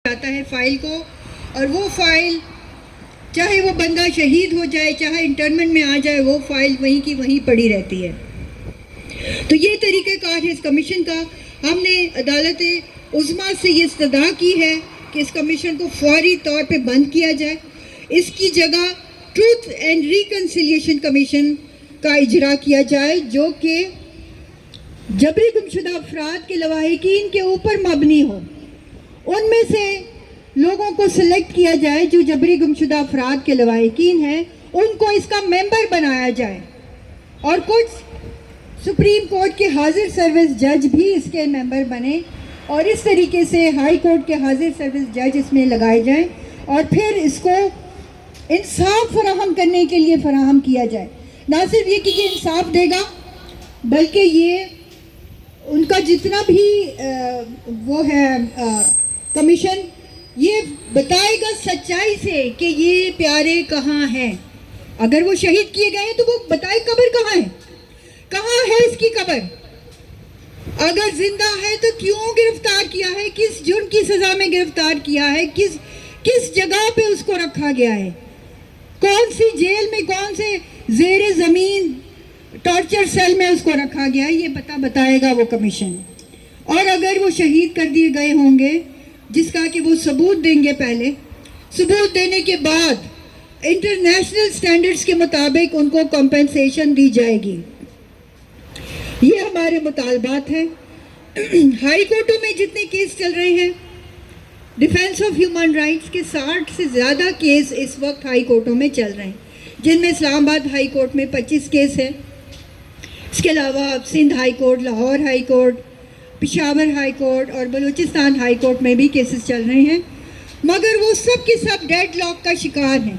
جاتا ہے فائل کو، اور وہ فائل چاہے وہ بندہ شہید ہو جائے، چاہے انٹرمنٹ میں آ جائے، وہ فائل وہیں کی وہیں پڑی رہتی ہے۔ تو یہ طریقہ کار ہے اس کمیشن کا۔ ہم نے عدالت عظمیٰ سے یہ استدعا کی ہے کہ اس کمیشن کو فوری طور پہ بند کیا جائے، اس کی جگہ ٹروتھ اینڈ ریکنسیلیشن کمیشن کا اجرا کیا جائے، جو کہ جبری گمشدہ افراد کے لواحقین کے اوپر مبنی ہو۔ ان میں سے لوگوں کو سلیکٹ کیا جائے جو جبری گمشدہ افراد کے لواحقین ہیں، ان کو اس کا ممبر بنایا جائے، اور کچھ سپریم کورٹ کے حاضر سروس جج بھی اس کے ممبر بنے، اور اس طریقے سے ہائی کورٹ کے حاضر سروس جج اس میں لگائے جائیں، اور پھر اس کو انصاف فراہم کرنے کے لیے فراہم کیا جائے۔ نہ صرف یہ کہ یہ انصاف دے گا، بلکہ یہ ان کا جتنا بھی وہ ہے کمیشن، یہ بتائے گا سچائی سے کہ یہ پیارے کہاں ہیں۔ اگر وہ شہید کیے گئے ہیں تو وہ بتائے قبر کہاں ہے، کہاں ہے اس کی قبر۔ اگر زندہ ہے تو کیوں گرفتار کیا ہے، کس جرم کی سزا میں گرفتار کیا ہے، کس جگہ پہ اس کو رکھا گیا ہے، کون سی جیل میں، کون سے زیر زمین ٹارچر سیل میں اس کو رکھا گیا ہے، یہ بتائے گا وہ کمیشن۔ اور اگر وہ شہید کر دیے گئے ہوں گے، جس کا کہ وہ ثبوت دیں گے، پہلے ثبوت دینے کے بعد انٹرنیشنل سٹینڈرڈز کے مطابق ان کو کمپنسیشن دی جائے گی۔ یہ ہمارے مطالبات ہیں۔ ہائی کورٹوں میں جتنے کیس چل رہے ہیں ڈیفینس آف ہیومن رائٹس کے، 60 سے زیادہ کیس اس وقت ہائی کورٹوں میں چل رہے ہیں، جن میں اسلام آباد ہائی کورٹ میں 25 کیس ہیں، اس کے علاوہ Sindh high court, Lahore high court, Peshawar high court اور بلوچستان ہائی کورٹ میں بھی کیسز چل رہے ہیں، مگر وہ سب کے سب ڈیڈ لاک کا شکار ہیں۔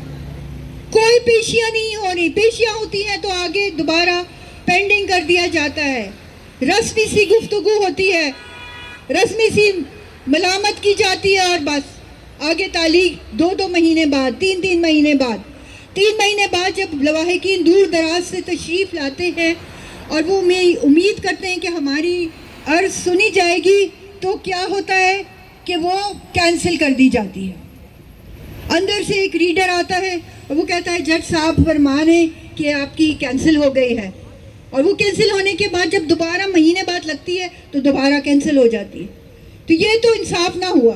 کوئی پیشیاں نہیں ہو رہی، پیشیاں ہوتی ہیں تو آگے دوبارہ پینڈنگ کر دیا جاتا ہے، رسمی سی گفتگو ہوتی ہے، رسمی سی ملامت کی جاتی ہے، اور بس آگے تعلیق 2 مہینے بعد، 3 مہینے بعد، 3 مہینے بعد جب لواحقین دور دراز سے تشریف لاتے ہیں اور وہ امید کرتے ہیں کہ ہماری عرض سنی جائے گی، تو کیا ہوتا ہے کہ وہ کینسل کر دی جاتی ہے۔ اندر سے ایک ریڈر آتا ہے اور وہ کہتا ہے جج صاحب فرمان ہے کہ آپ کی کینسل ہو گئی ہے، اور وہ کینسل ہونے کے بعد جب دوبارہ مہینے بعد لگتی ہے تو دوبارہ کینسل ہو جاتی ہے۔ تو یہ تو انصاف نہ ہوا۔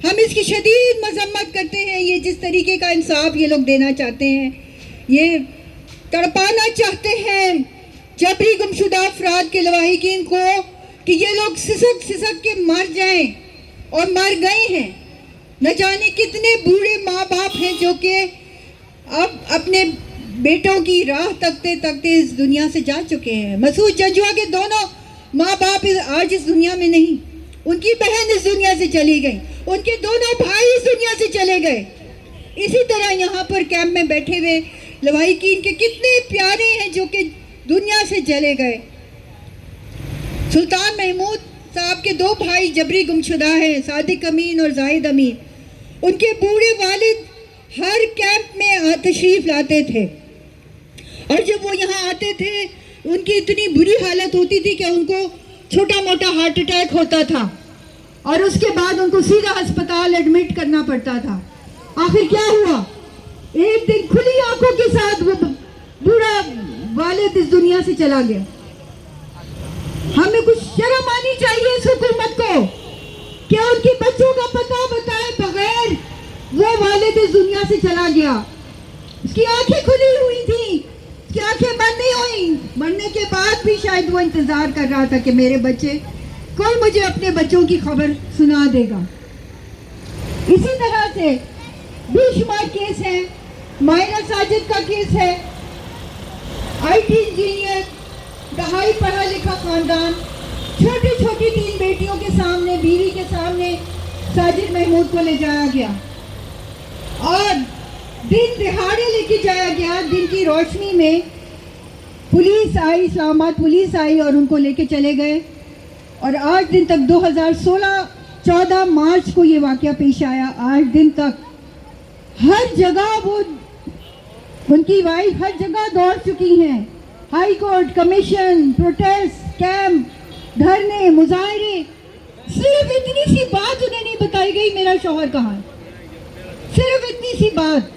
ہم اس کی شدید مذمت کرتے ہیں۔ یہ جس طریقے کا انصاف یہ لوگ دینا چاہتے ہیں، یہ تڑپانا چاہتے ہیں جبری گمشدہ افراد کے لواحقین کو کہ یہ لوگ سسک کے مر جائیں، اور مر گئے ہیں۔ نہ جانے کتنے بوڑھے ماں باپ ہیں جو کہ اب اپنے بیٹوں کی راہ تکتے تکتے اس دنیا سے جا چکے ہیں۔ مسعود جنجوعہ کے دونوں ماں باپ آج اس دنیا میں نہیں، ان کی بہن اس دنیا سے چلی گئی، ان کے دونوں بھائی اس دنیا سے چلے گئے۔ اسی طرح یہاں پر کیمپ میں بیٹھے ہوئے لواحقین کے کتنے پیارے ہیں جو کہ دنیا سے چلے گئے۔ سلطان محمود صاحب کے 2 بھائی جبری گمشدہ ہیں، صادق امین اور زاہد امین۔ ان کے بوڑھے والد ہر کیمپ میں تشریف لاتے تھے، اور جب وہ یہاں آتے تھے ان کی اتنی بری حالت ہوتی تھی کہ ان کو چھوٹا موٹا ہارٹ اٹیک ہوتا تھا، اور اس کے بعد ان کو سیدھا ہسپتال ایڈمٹ کرنا پڑتا تھا۔ آخر کیا ہوا؟ ایک دن کھلی آنکھوں کے ساتھ وہ بوڑھا والد اس دنیا سے چلا گیا۔ ہمیں کچھ شرم آنی چاہیے اس حکومت کو کہ ان کے بچوں کا پتہ بتائے بغیر وہ والد اس دنیا سے چلا گیا۔ اس کی آنکھیں کھلی ہوئی تھیں، اس کی آنکھیں بند نہیں ہوئیں، مرنے کے بعد بھی شاید وہ انتظار کر رہا تھا کہ میرے بچے، کوئی مجھے اپنے بچوں کی خبر سنا دے گا۔ اسی طرح سے بے شمار کیس ہیں۔ مائرہ ساجد کا کیس ہے، آئی ٹی انجینئر، دہائی پڑھا لکھا خاندان، چھوٹی 3 بیٹیوں کے سامنے، بیوی کے سامنے ساجد محمود کو لے جایا گیا، اور دن دہاڑے لے کے جایا گیا۔ دن کی روشنی میں پولیس آئی، اسلام آباد پولیس آئی اور ان کو لے کے چلے گئے، اور آج دن تک 14 مارچ کو یہ واقعہ پیش آیا۔ آج دن تک ہر جگہ وہ، ان کی وائف ہر جگہ دوڑ چکی ہیں، high court, commission, protest, camp, دھرنے، مظاہرے، صرف اتنی سی بات انہیں نہیں بتائی گئی میرا شوہر کہاں ہے، صرف اتنی سی بات.